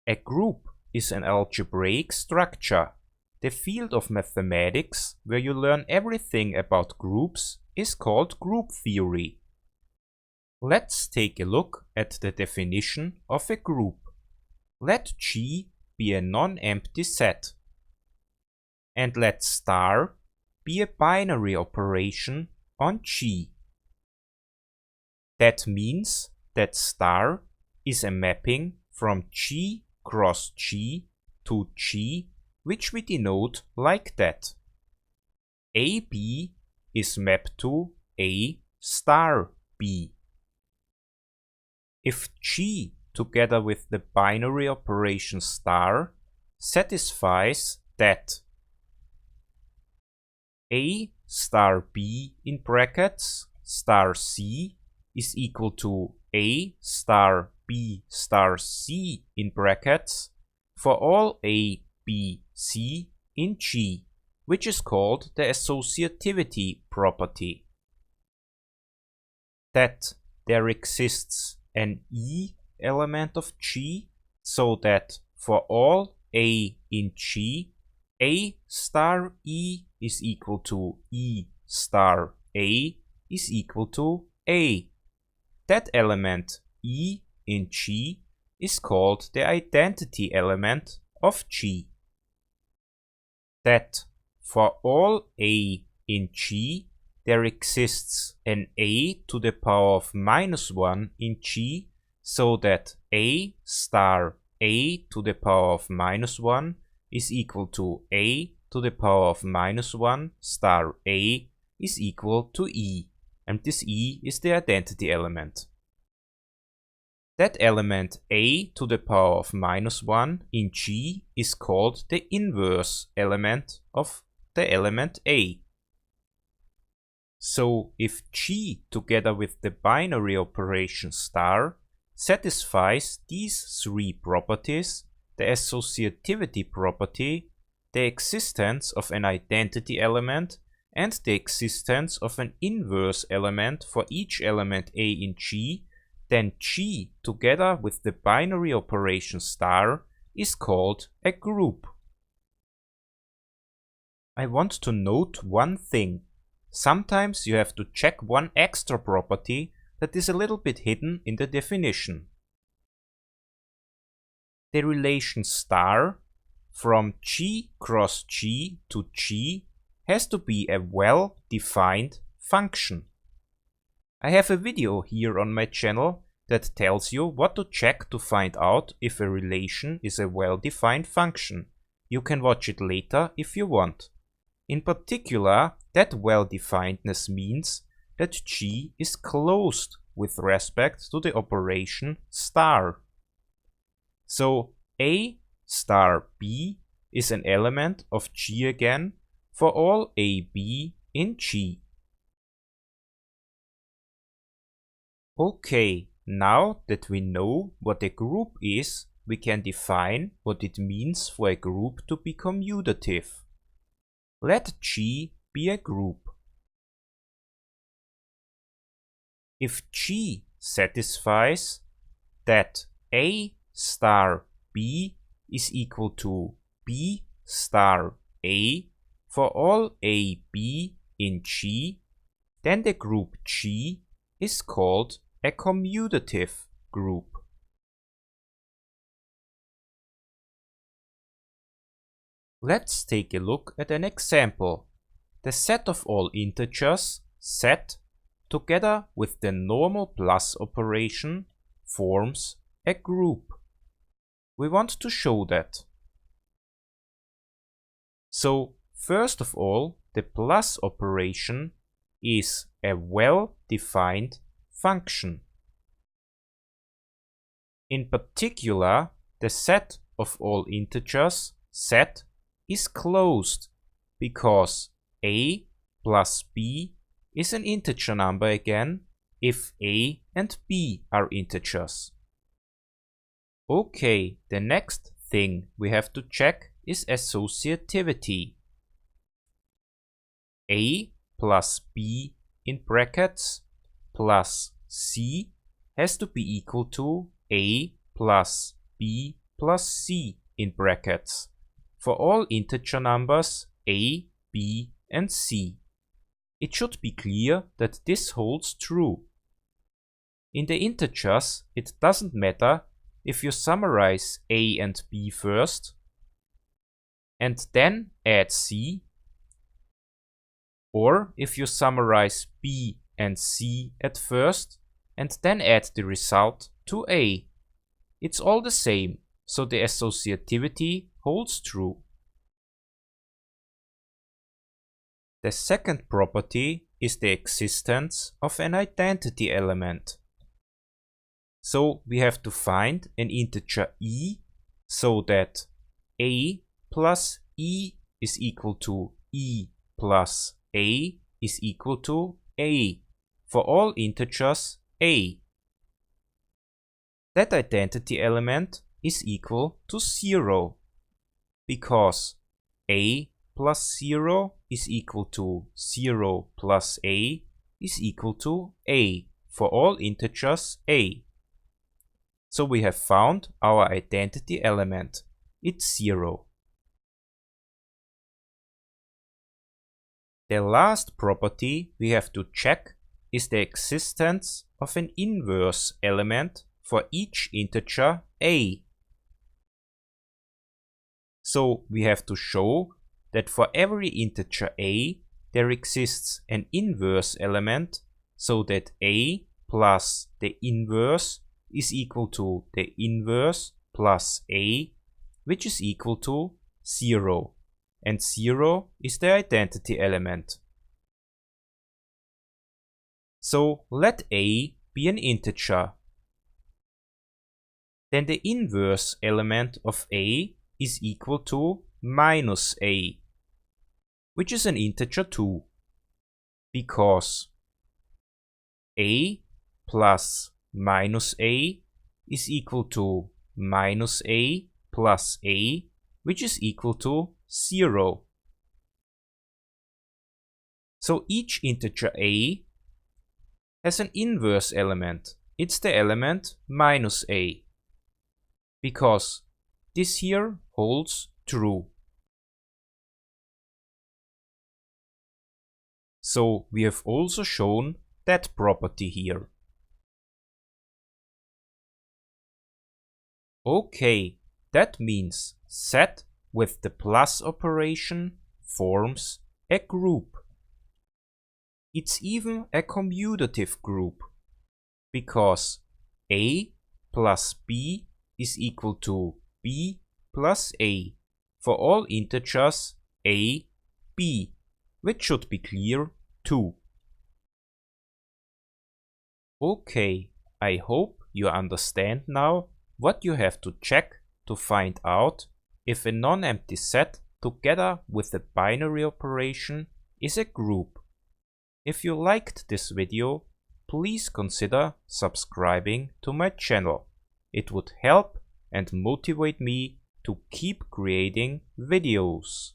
A group is an algebraic structure. The field of mathematics where you learn everything about groups is called group theory. Let's take a look at the definition of a group. Let G be a non-empty set. And let star be a binary operation on G. That means that star is a mapping from G cross G to G, which we denote like that. AB is mapped to A star B. If G together with the binary operation star satisfies that A star B in brackets star C is equal to A star B star C in brackets for all A, B, C in G, which is called the associativity property. That there exists an E element of G, so that for all A in G, A star E is equal to E star A is equal to A. That element E in G is called the identity element of G. That for all A in G, there exists an A to the power of -1 in G, so that A star A to the power of -1 is equal to A to the power of -1 star A is equal to E, and this E is the identity element. That element A to the power of -1 in G is called the inverse element of the element A. So if G together with the binary operation star satisfies these three properties, the associativity property, the existence of an identity element, and the existence of an inverse element for each element A in G, then G together with the binary operation star is called a group. I want to note one thing. Sometimes you have to check one extra property that is a little bit hidden in the definition. The relation star from G cross G to G has to be a well-defined function. I have a video here on my channel that tells you what to check to find out if a relation is a well-defined function. You can watch it later if you want. In particular, that well-definedness means that G is closed with respect to the operation star. So A star B is an element of G again for all AB in G. Okay, now that we know what a group is, we can define what it means for a group to be commutative. Let G be a group. If G satisfies that A star B is equal to B star A for all AB in G, then the group G is called a commutative group. Let's take a look at an example. The set of all integers, set, together with the normal plus operation, forms a group. We want to show that. So, first of all, the plus operation is a well-defined function. In particular, the set of all integers, set, is closed because A plus B is an integer number again if A and B are integers. Okay, the next thing we have to check is associativity. A plus B in brackets plus C has to be equal to A plus B plus c in brackets for all integer numbers a, b and c. It should be clear that this holds true. In the integers, it doesn't matter if you summarize a and b first and then add c, or if you summarize b and c at first and then add the result to a. It's all the same, so the associativity holds true. The second property is the existence of an identity element. So we have to find an integer e so that a plus e is equal to e plus a is equal to a for all integers a. That identity element is equal to 0 because a plus 0 is equal to 0 plus a is equal to a for all integers a. So we have found our identity element. It's 0. The last property we have to check is the existence of an inverse element for each integer a. So we have to show that for every integer a, there exists an inverse element so that a plus the inverse is equal to the inverse plus a, which is equal to 0. And 0 is the identity element. So let a be an integer. Then the inverse element of a is equal to minus a, which is an integer too, because a plus minus a is equal to minus a plus a, which is equal to 0. So each integer a has an inverse element. It's the element minus a, because this here holds true. So we have also shown that property here. Okay, that means set with the plus operation forms a group. It's even a commutative group, because a plus b is equal to b plus a for all integers a, b, which should be clear too. Okay, I hope you understand now what you have to check to find out if a non-empty set together with a binary operation is a group. If you liked this video, please consider subscribing to my channel. It would help and motivate me to keep creating videos.